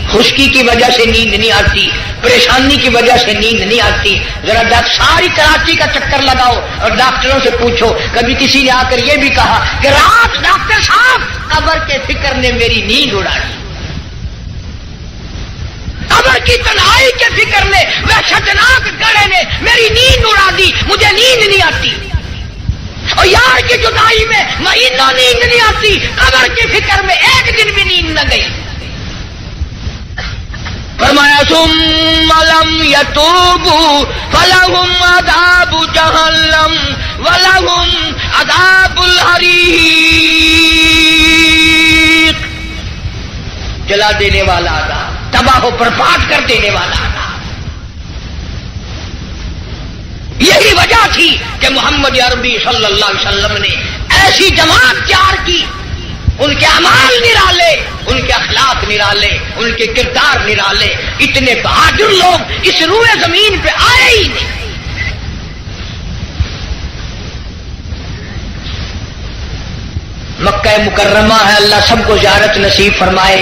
خشکی کی وجہ سے نیند نہیں آتی، پریشانی کی وجہ سے نیند نہیں آتی. ذرا ساری کراچی کا چکر لگاؤ اور ڈاکٹروں سے پوچھو، کبھی کسی نے آ کر یہ بھی کہا کہ رات ڈاکٹر صاحب قبر کے فکر نے میری نیند اڑا دی، قبر کی تنہائی کے فکر نے، وحشتناک گڑھے نے میری نیند اڑا دی، مجھے نیند نہیں آتی. اور یار کی جدائی میں مہینوں نیند نہیں آتی، قبر کی فکر میں ایک دن بھی نیند نہ گئی. فرمایا ثم لم يتوبوا فلهم عذاب جہنم ولهم عذاب الحریق. جلا دینے والا عذاب، تباہ و برباد کر دینے والا عذاب. یہی وجہ تھی کہ محمد عربی صلی اللہ علیہ وسلم نے ایسی جماعت تیار کی، ان کے اعمال نرالے، ان کے اخلاق نرالے، ان کے کردار نرالے. اتنے بہادر لوگ اس روئے زمین پہ آئے ہی نہیں. مکہ مکرمہ ہے، اللہ سب کو زیارت نصیب فرمائے.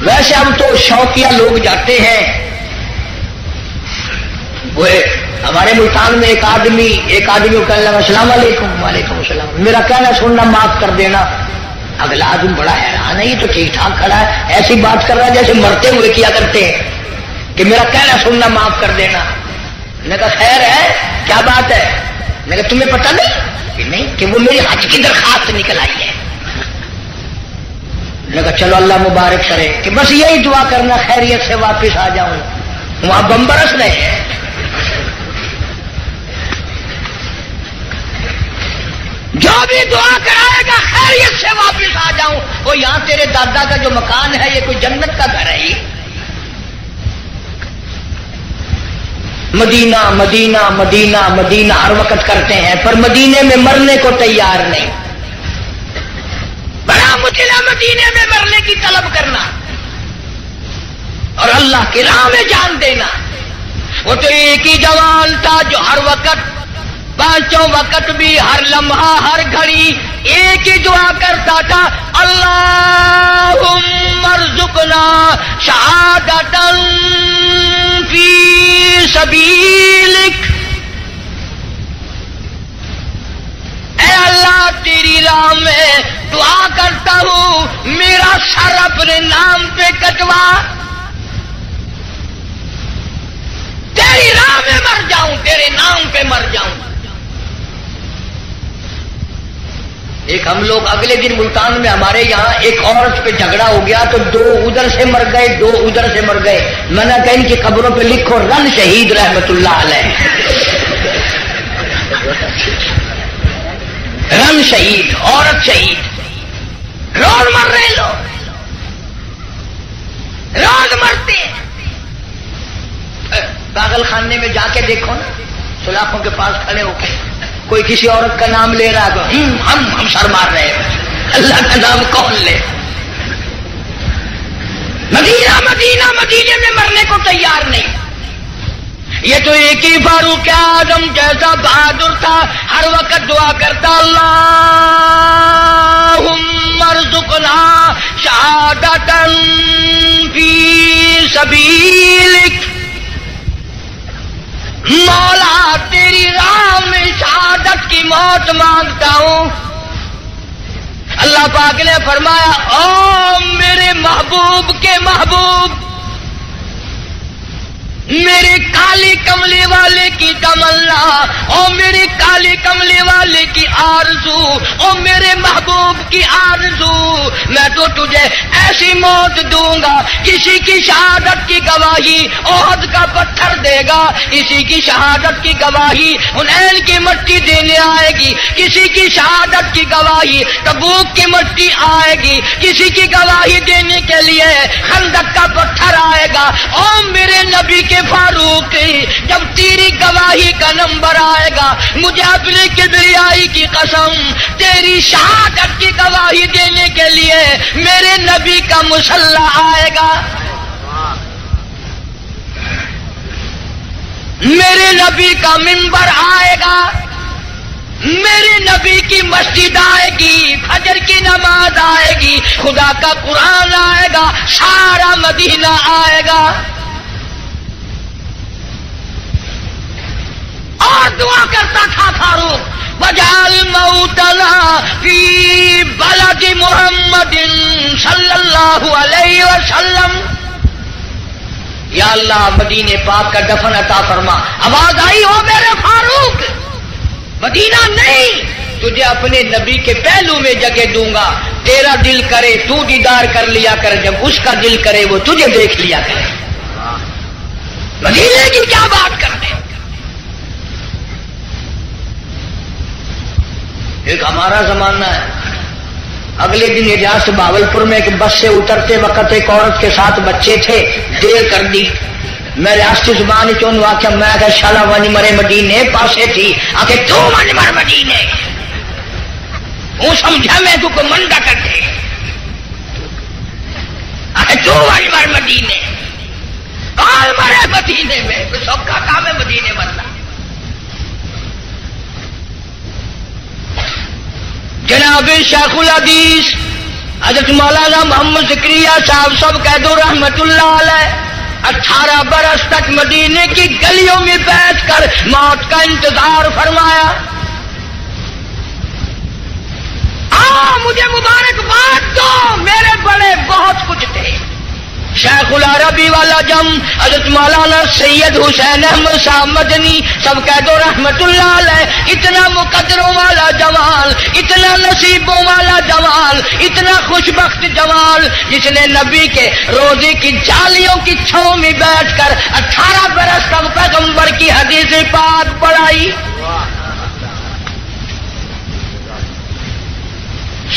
ویسے ہم تو شوقیہ لوگ جاتے ہیں. وہ ہمارے ملتان میں ایک آدمی کو کہنے لگا السلام علیکم. وعلیکم السلام. میرا کہنا سننا معاف کر دینا. اگلا آدمی بڑا حیران ہے، یہ تو ٹھیک ٹھاک کھڑا ہے، ایسی بات کر رہا ہے جیسے مرتے ہوئے کیا کرتے ہیں کہ میرا کہنا سننا معاف کر دینا. میں نے کہا خیر ہے، کیا بات ہے؟ میں نے کہا تمہیں پتہ نہیں کہ وہ میری حج کی درخواست نکل آئی ہے. میں نے کہا چلو اللہ مبارک کرے، کہ بس یہی دعا کرنا خیریت سے واپس آ جاؤں. وہاں بم برس رہے ہیں. جو بھی دعا کرائے گا خیریت سے واپس آ جاؤں. وہ یہاں تیرے دادا کا جو مکان ہے یہ کوئی جنت کا گھر ہے ہی. مدینہ مدینہ مدینہ مدینہ ہر وقت کرتے ہیں، پر مدینے میں مرنے کو تیار نہیں. بڑا مشکل ہے مدینے میں مرنے کی طلب کرنا اور اللہ کی راہ میں جان دینا. وہ تو ایک ہی جوان تھا جو ہر وقت، پانچوں وقت بھی، ہر لمحہ ہر گھڑی ایک ہی دعا کرتا تھا، اللہم ارزقنا شہادۃ فی سبیلک. اے اللہ تیری راہ میں دعا کرتا ہوں، میرا سر اپنے نام پہ کٹوا، تیری راہ میں مر جاؤں، تیرے نام پہ مر جاؤں. ایک ہم لوگ اگلے دن ملتان میں ہمارے یہاں ایک عورت پہ جھگڑا ہو گیا تو 2 ادھر سے مر گئے، 2 ادھر سے مر گئے. میں نے کہا ان کی قبروں پہ لکھو رن شہید رحمت اللہ علیہ. رن شہید، عورت شہید. روز مر رہے لوگ، روز مرتے. پاگل خانے میں جا کے دیکھو نا، سلاخوں کے پاس کھڑے ہو کے کوئی کسی عورت کا نام لے رہا تو ہم سر مار رہے ہیں. اللہ کا نام کون لے؟ مدینہ مدینہ مدینے میں مرنے کو تیار نہیں. یہ تو ایک ہی فاروق اعظم جیسا بہادر تھا، ہر وقت دعا کرتا اللہم ارزقنا شہادۃ فی سبیلک. مولا تیری راہ میں شہادت کی موت مانگتا ہوں. اللہ پاک نے فرمایا او میرے محبوب کے محبوب، میرے کالی کملی والے کی تمنا، او میرے کالی کملی والے کی آرزو، او میرے محبوب کی آرزو، میں تو تجھے ایسی موت دوں گا. کسی کی شہادت کی گواہی احد کا پتھر دے گا، کسی کی شہادت کی گواہی حنین کی مٹی دینے آئے گی، کسی کی شہادت کی گواہی تبوک کی مٹی آئے گی، کسی کی گواہی دینے کے لیے خندق کا پتھر آئے گا. او میرے نبی کے فاروق، جب تیری گواہی کا نمبر آئے گا، مجھے اپنی کبریائی کی قسم تیری شہادت کی گواہی دینے کے لیے میرے نبی کا مسلح آئے گا. 1 2 3 میرے نبی کا منبر آئے گا، میرے نبی کی مسجد آئے گی، فجر کی نماز آئے گی، خدا کا قرآن آئے گا، سارا مدینہ آئے گا، اور دعا کرتا تھا فاروق وجعل موتنا فی بلد محمد صلی اللہ علیہ وسلم، یا اللہ مدینے پاک کا دفن عطا فرما۔ آواز آئی ہو میرے فاروق، مدینہ نہیں، تجھے اپنے نبی کے پہلو میں جگہ دوں گا، تیرا دل کرے تو دیدار کر لیا کر، جب اس کا دل کرے وہ تجھے دیکھ لیا کرے۔ مدینے کی کیا بات کرتے؟ ایک ہمارا زمانہ ہے، اگلے دن ریاست بھاولپور میں ایک بس سے اترتے وقت ایک عورت کے ساتھ بچے تھے، دیر کر دی، میں ریاستی زبان چون واقعہ میں کہ شالا ونی مرے مدینے پاسے تھی، آکے تو ونی مر مدینے، وہ سمجھا میں تو کو منڈا کرتے، آکے تو ونی مر مدینے، کال مرے مدینے میں، سب کا کام ہے مدینے مرنا۔ جناب شیخ الحدیث حضرت مولانا محمد زکریا صاحب سب قید رحمت اللہ علیہ 18 برس تک مدینے کی گلیوں میں بیٹھ کر موت کا انتظار فرمایا۔ مجھے مبارکباد دو، میرے بڑے بہت کچھ تھے، شیخ العربی والا جم حضرت مولانا سید حسین احمد صاحب مدنی سب قید رحمت اللہ علیہ، اتنا مقدروں والا جمال، اتنا نصیبوں والا جمال، اتنا خوش بخت جمال، جس نے نبی کے روزے کی جالیوں کی چھاؤں میں بیٹھ کر 18 برس تک پیغمبر کی حدیث پاک پڑھائی۔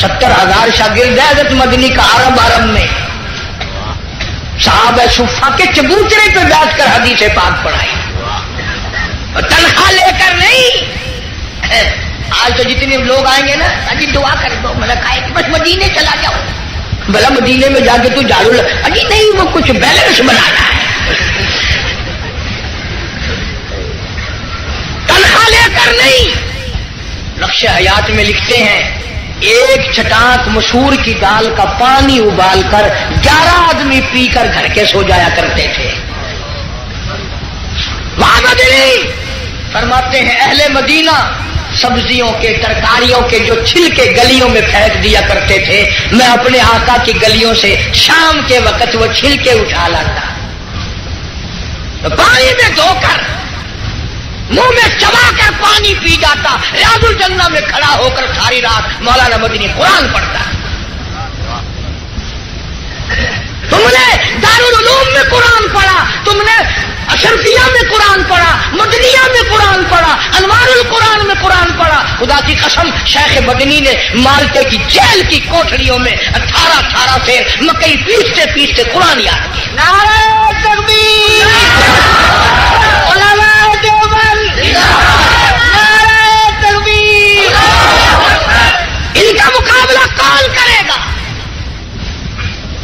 70,000 شاگرد ہے حضرت مدنی کا عرب میں، صحابہ صفا کے چبوترے پہ بیٹھ کر حدیث پاک پڑھائی، اور تنخواہ لے کر نہیں۔ آج تو جتنے لوگ آئیں گے نا، اجی دعا کر دو، میں نے کہا کہ بس مدینے چلا جاؤ، بھلا مدینے میں جا کے تو جھاڑو اجی نہیں، وہ کچھ بیلنس بنانا ہے، تنخواہ لے کر نہیں۔ نقش حیات میں لکھتے ہیں ایک چٹاک مسور کی دال کا پانی ابال کر 11 آدمی پی کر گھر کے سو جایا کرتے تھے۔ وہاں مدنی فرماتے ہیں اہل مدینہ سبزیوں کے ترکاریوں کے جو چھلکے گلیوں میں پھینک دیا کرتے تھے، میں اپنے آقا کی گلیوں سے شام کے وقت وہ چھلکے اٹھا لاتا، پانی میں دھو کر منہ میں چبا کر پانی پی جاتا، ریاض الجنہ میں کھڑا ہو کر ساری رات مولانا مدنی قرآن پڑھتا۔ تم نے دارالعلوم میں قرآن پڑھا، تم نے اشرفیہ میں قرآن پڑھا، مدنیہ میں قرآن پڑھا، انوار القرآن میں قرآن پڑھا۔ خدا کی قسم شیخ مدنی نے مالٹے کی جیل کی کوٹھریوں میں 18 سے مکئی پیستے پیستے قرآن یاد کیا۔ نعرہ تکبیر، علماء دیوبند، نعرہ تکبیر۔ ان کا مقابلہ کون کرے گا؟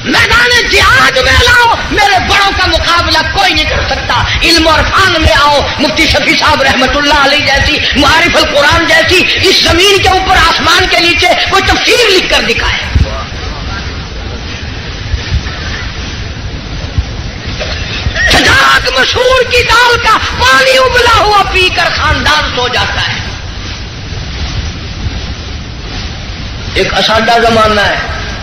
میدان جہاد میں لاؤ، میرے بڑوں کا مقابلہ کوئی نہیں کر سکتا۔ علم اور فن میں آؤ، مفتی شفیع صاحب رحمت اللہ علیہ جیسی، معارف القرآن جیسی، اس زمین کے اوپر آسمان کے نیچے کوئی تفسیر لکھ کر دکھائے۔ چٹاک مسور کی دال کا پانی ابلا ہوا پی کر خاندان سو جاتا ہے۔ ایک اساڈا زمانہ ہے،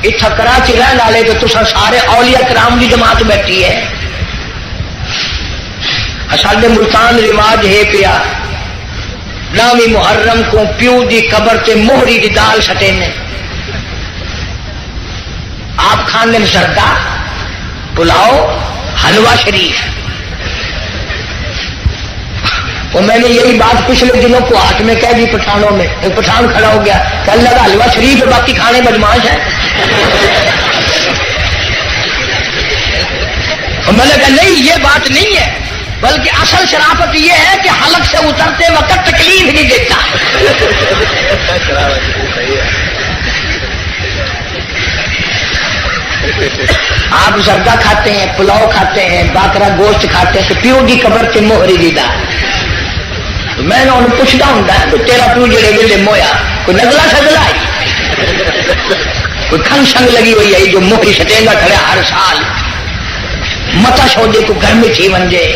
اتھا کراچی رہن والے تو تسا سارے اولیاء کرام کی جماعت بیٹھی ہے۔ اساڈے ملتان رواج ہے پیا، نامی محرم کو پیو دی قبر تے موہری دی دال سٹے نے، آپ کھانے میں زردہ پلاؤ حلوہ شریف۔ اور میں نے یہی بات پچھلے دنوں کو ہاتھ میں کہہ دی پٹھانوں میں، ایک پٹھان کھڑا ہو گیا کہ اللہ کا حلوہ شریف ہے، باقی کھانے بدماش ہے۔ اور میں نے کہا نہیں، یہ بات نہیں ہے، بلکہ اصل شرافت یہ ہے کہ حلق سے اترتے وقت تکلیف نہیں دیتا۔ آپ آپ زردہ کھاتے ہیں، پلاؤ کھاتے ہیں، باکرا گوشت کھاتے ہیں، تو پیو کی قبر سے موہری دیدا میں نے انہوں پوچھتا ہوں کہ تیرا پیو جڑے ویلے مویا کوئی نگلا سگلا ہے، کوئی کھنگ شنگ لگی ہوئی ہے جو موہری سٹینگا کھڑے ہر سال متا سودے کو گھر میں تھی ونجے.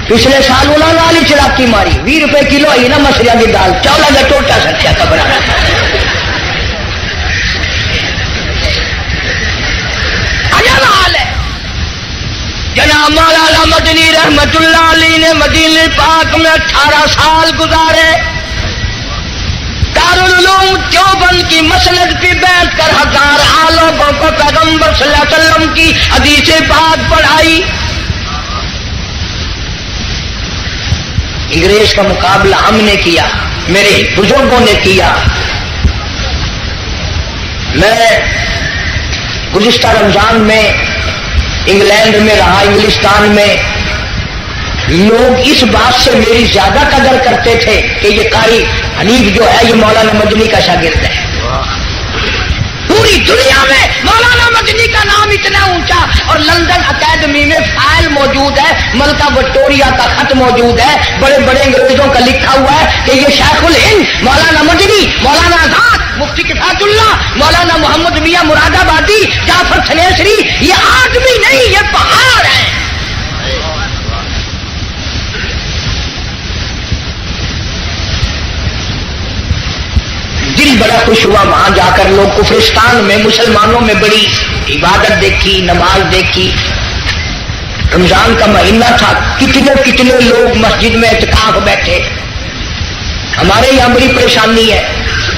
پچھلے سال انہوں نے والی چڑاکی ماری 20 روپے کلو آئی نا مسریا کی دال، چولا کا ٹوٹا سکیا قبر جناب مولانا مدنی رحمت اللہ علیہ نے مدینہ پاک میں 18 سال گزارے. دارالعلوم دیوبند کی مسند پہ بیٹھ کر 1000 لوگوں کو پیغمبر صلی اللہ علیہ وسلم کی حدیث پاک پڑھائی. انگریز کا مقابلہ ہم نے کیا، میرے بزرگوں نے کیا. میں گزشتہ رمضان میں انگلینڈ میں رہا، انگلستان میں لوگ اس بات سے میری زیادہ قدر کرتے تھے کہ یہ قاری حنیف جو ہے یہ مولانا مدنی کا شاگرد ہے. پوری دنیا میں مولانا مدنی کا نام اتنا اونچا، اور لندن اکیڈمی میں فائل موجود ہے، ملکہ وکٹوریہ کا خط موجود ہے، بڑے بڑے انگریزوں کا لکھا ہوا ہے کہ یہ شیخ الہند مولانا مدنی، مولانا آزاد، مفتی کفایت اللہ، مولانا محمد میاں مراد آبادی، جعفر تھنیسری، یہ آدمی نہیں یہ پہاڑ ہیں. دل بڑا خوش ہوا وہاں جا کر. لوگ کفرستان میں مسلمانوں میں بڑی عبادت دیکھی، نماز دیکھی. رمضان کا مہینہ تھا، کتنے لوگ مسجد میں اعتکاف بیٹھے. ہمارے یہاں بڑی پریشانی ہے.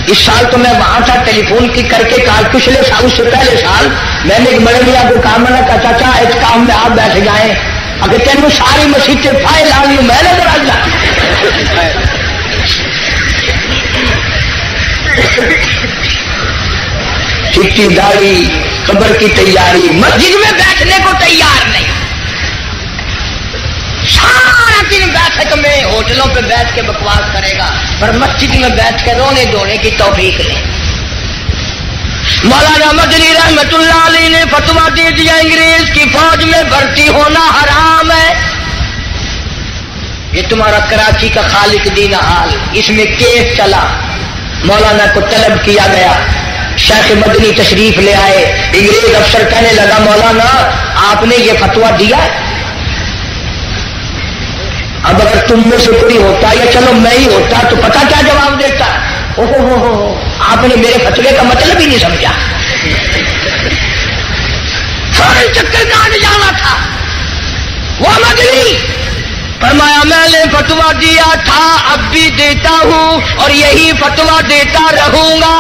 اس سال تو میں وہاں تھا، ٹیلی فون کی کر کے کہا، پچھلے سال اس سے پہلے سال میں نے ایک بڑے میاں کو کہا، میں نے کہا چاچا اعتکاف میں آپ بیٹھ جائیں. اگر تینوں ساری مسجد سے فائل آ گئی میں نظر آ جا. چٹی داڑھی قبر کی تیاری، مسجد میں بیٹھنے کو تیار نہیں. سارا دن بیٹھک میں ہوٹلوں پہ بیٹھ کے بکواس کرے گا، پر مسجد میں بیٹھ کے رونے دھونے کی توفیق نہیں. مولانا مدنی رحمت اللہ علیہ نے فتویٰ دے دیا انگریز کی فوج میں بھرتی ہونا حرام ہے. یہ تمہارا کراچی کا خالق دین حال، اس میں کیس چلا. مولانا کو طلب کیا گیا، شیخ مدنی تشریف لے آئے. انگریز افسر کہنے لگا مولانا آپ نے یہ فتویٰ دیا، اب اگر تم میں سے کوئی ہوتا یا چلو میں ہی ہوتا تو پتہ کیا جواب دیتا. آپ نے میرے فتوے کا مطلب ہی نہیں سمجھا. فوراً چکر کاٹ جانا تھا. وہ مدنی فرمایا میں نے فتویٰ دیا تھا، اب بھی دیتا ہوں اور یہی فتویٰ دیتا رہوں گا.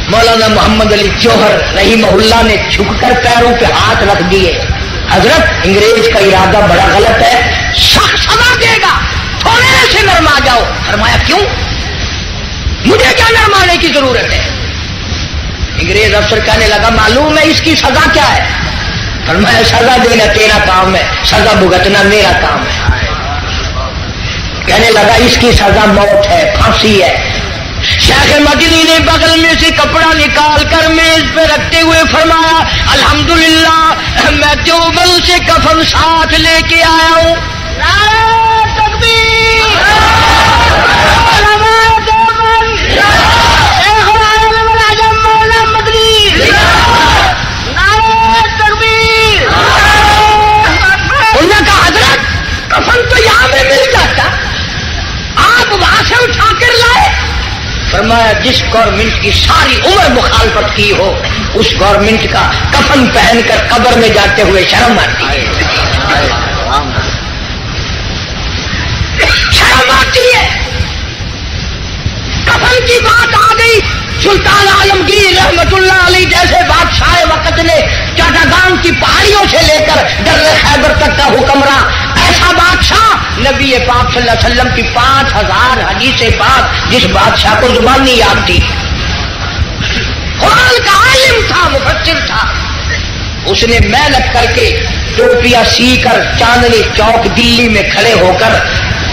مولانا محمد علی جوہر رحمہ اللہ نے جھک کر پیروں پہ ہاتھ رکھ دیے. حضرت انگریز کا ارادہ بڑا غلط ہے، سخت سزا دے گا، تھوڑے سے نرما جاؤ. فرمایا کیوں؟ مجھے کیا نرمانے کی ضرورت ہے؟ انگریز افسر کہنے لگا معلوم ہے اس کی سزا کیا ہے؟ فرمایا سزا دینا تیرا کام ہے، سزا بھگتنا میرا کام ہے. کہنے لگا اس کی سزا موت ہے، پھانسی ہے. شیخ مدنی نے بغل میں سے کپڑا نکال کر میز پہ رکھتے ہوئے فرمایا الحمدللہ میں دیوبند سے کفن ساتھ لے کے آیا ہوں. نعرہ تکبیر، علماء دیوبند، شیخ العالم العظم مولانا مدنی، نعرہ تکبیر. انہوں نے کہا حضرت کفن تو یہاں میں مل جاتا، آپ وہاں سے اٹھا کر لائے. فرمایا جس گورنمنٹ کی ساری عمر مخالفت کی ہو اس گورنمنٹ کا کفن پہن کر قبر میں جاتے ہوئے شرم آتی ہے. شرم آتی ہے. کفن کی بات آ گئی. سلطان عالمگیر رحمت اللہ علیہ جیسے بادشاہ وقت نے چٹاگان کی پہاڑیوں سے لے کر در خیبر تک کا حکمراں، ایسا بادشاہ نبی پاک صلی اللہ علیہ وسلم کی 5000 حدیث پاک جس بادشاہ کو زبان نہیں یاد تھی، قرآن کا عالم تھا، مفسر تھا، اس نے محنت کر کے ٹوپیاں سی کر چاندنی چوک دلی میں کھڑے ہو کر